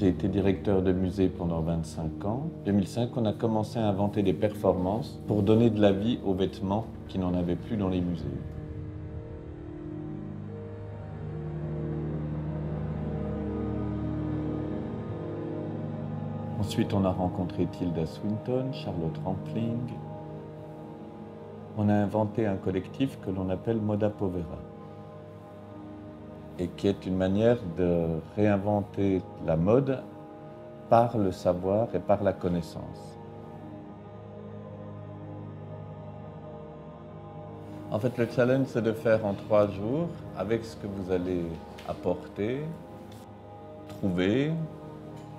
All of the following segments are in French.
J'ai été directeur de musée pendant 25 ans. En 2005, on a commencé à inventer des performances pour donner de la vie aux vêtements qui n'en avaient plus dans les musées. Ensuite, on a rencontré Tilda Swinton, Charlotte Rampling. On a inventé un collectif que l'on appelle Moda Povera, et qui est une manière de réinventer la mode par le savoir et par la connaissance. En fait, le challenge, c'est de faire en 3 jours, avec ce que vous allez apporter, trouver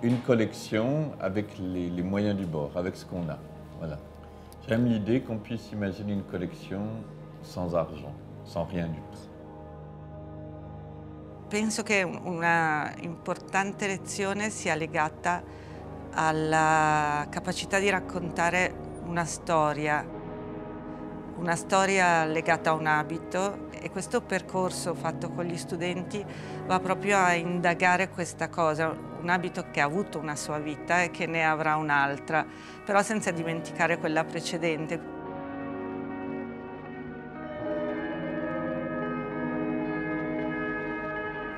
une collection avec les moyens du bord, avec ce qu'on a. Voilà. J'aime l'idée qu'on puisse imaginer une collection sans argent, sans rien du tout. Penso che una importante lezione sia legata alla capacità di raccontare una storia legata a un abito, e questo percorso fatto con gli studenti va proprio a indagare questa cosa, un abito che ha avuto una sua vita e che ne avrà un'altra, però senza dimenticare quella precedente.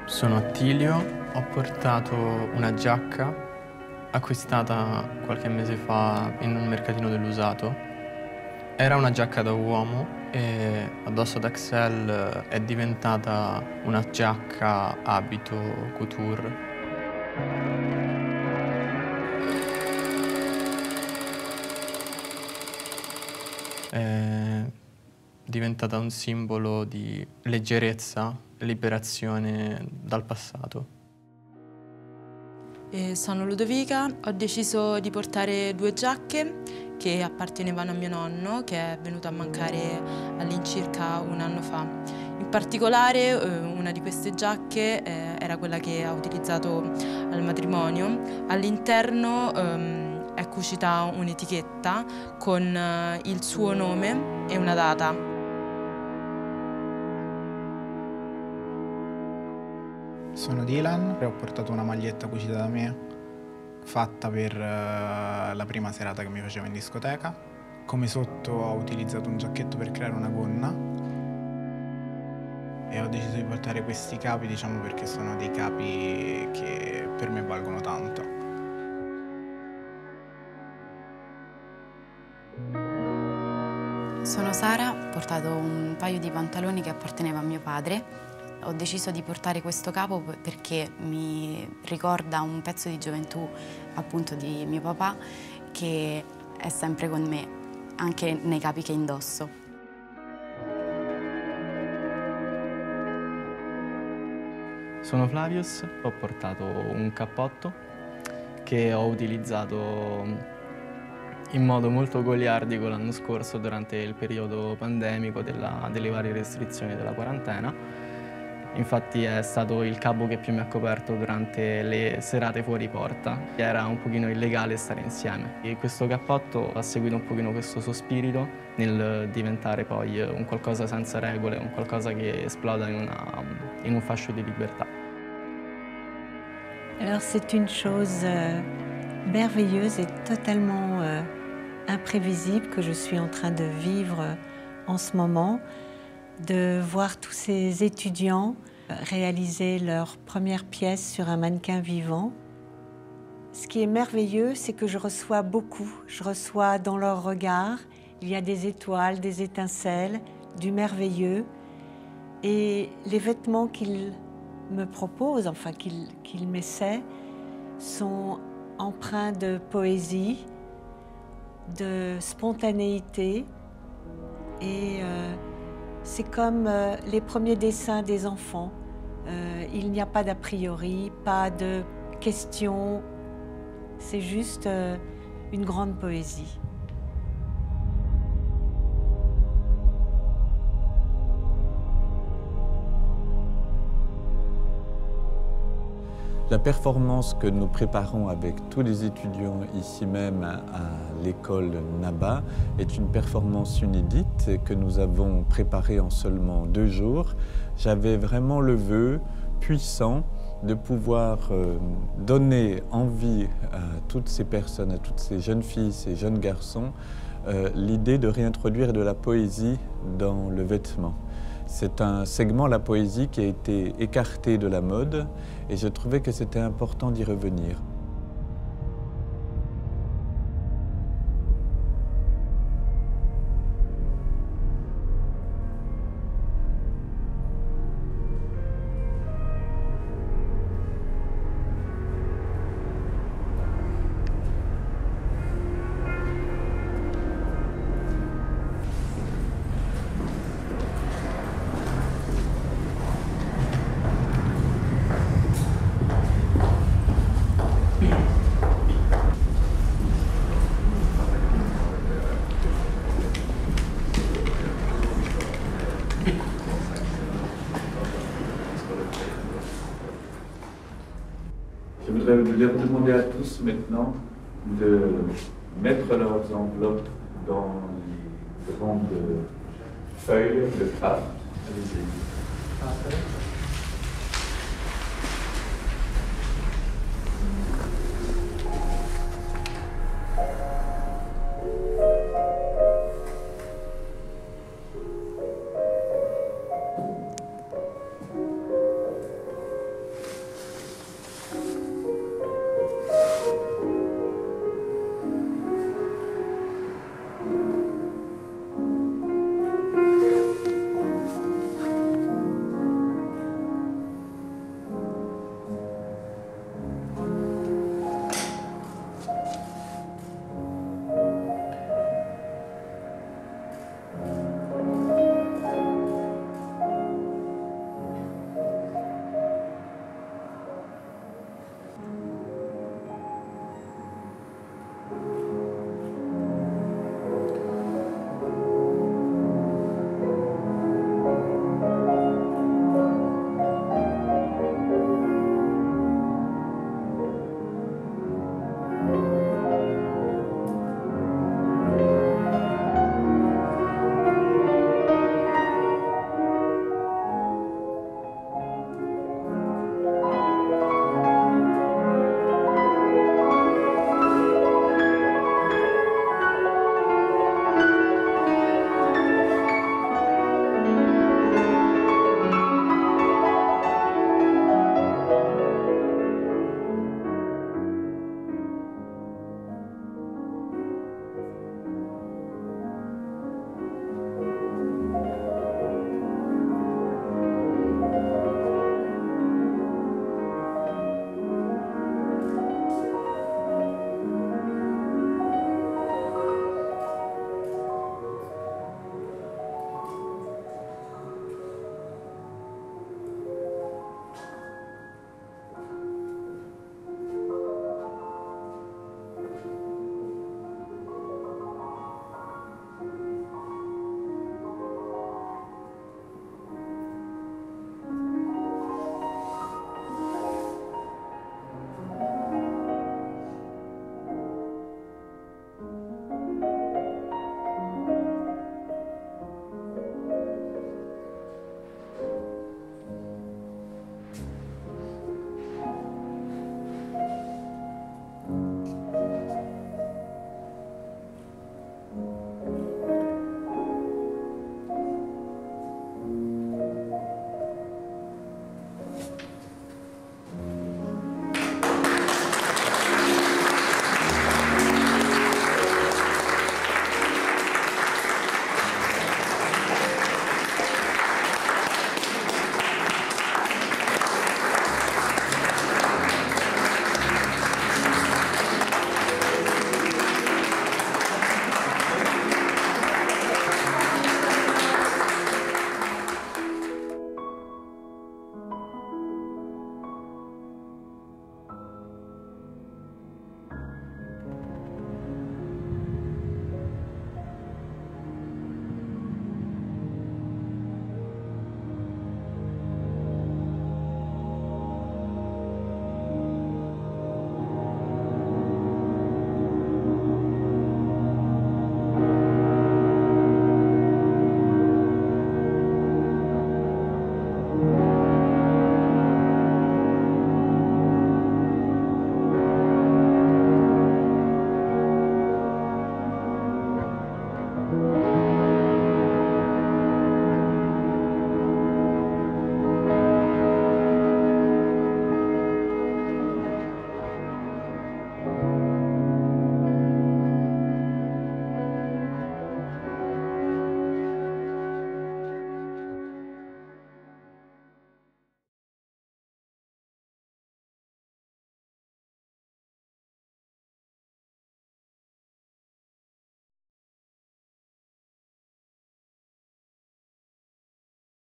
Sono Attilio, ho portato una giacca acquistata qualche mese fa in un mercatino dell'usato. Era una giacca da uomo e addosso ad Axel è diventata una giacca abito couture. È diventata un simbolo di leggerezza, liberazione dal passato. Sono Ludovica, ho deciso di portare 2 giacche che appartenevano a mio nonno, che è venuto a mancare all'incirca un anno fa. In particolare una di queste giacche era quella che ha utilizzato al matrimonio. All'interno è cucita un'etichetta con il suo nome e una data. Sono Dylan e ho portato una maglietta cucita da me, fatta per la prima serata che mi facevo in discoteca. Come sotto ho utilizzato un giacchetto per creare una gonna e ho deciso di portare questi capi, diciamo, perché sono dei capi che per me valgono tanto. Sono Sara, ho portato un paio di pantaloni che apparteneva a mio padre. Ho deciso di portare questo capo perché mi ricorda un pezzo di gioventù, appunto, di mio papà, che è sempre con me, anche nei capi che indosso. Sono Flavius, ho portato un cappotto che ho utilizzato in modo molto goliardico l'anno scorso durante il periodo pandemico delle varie restrizioni della quarantena. Infatti è stato il capo che più mi ha coperto durante le serate fuori porta. Era un pochino illegale stare insieme. E questo cappotto ha seguito un pochino questo suo spirito nel diventare poi un qualcosa senza regole, un qualcosa che esploda in un fascio di libertà. Alors c'est une chose merveilleuse et totalement imprévisible que je suis en train de vivre en ce moment, de voir tous ces étudiants réaliser leur première pièce sur un mannequin vivant. Ce qui est merveilleux, c'est que je reçois beaucoup. Je reçois dans leur regard, il y a des étoiles, des étincelles, du merveilleux. Et les vêtements qu'ils me proposent, enfin qu'ils m'essaient, sont empreints de poésie, de spontanéité. Et c'est comme les premiers dessins des enfants. Il n'y a pas d'a priori, pas de questions. C'est juste une grande poésie. La performance que nous préparons avec tous les étudiants ici même à l'école NABA est une performance inédite que nous avons préparée en seulement 2 jours. J'avais vraiment le vœu puissant de pouvoir donner envie à toutes ces personnes, à toutes ces jeunes filles, ces jeunes garçons, l'idée de réintroduire de la poésie dans le vêtement. C'est un segment, la poésie, qui a été écarté de la mode et je trouvais que c'était important d'y revenir. Je voudrais leur demander à tous maintenant de mettre leurs enveloppes dans les grandes feuilles de craft. Allez-y.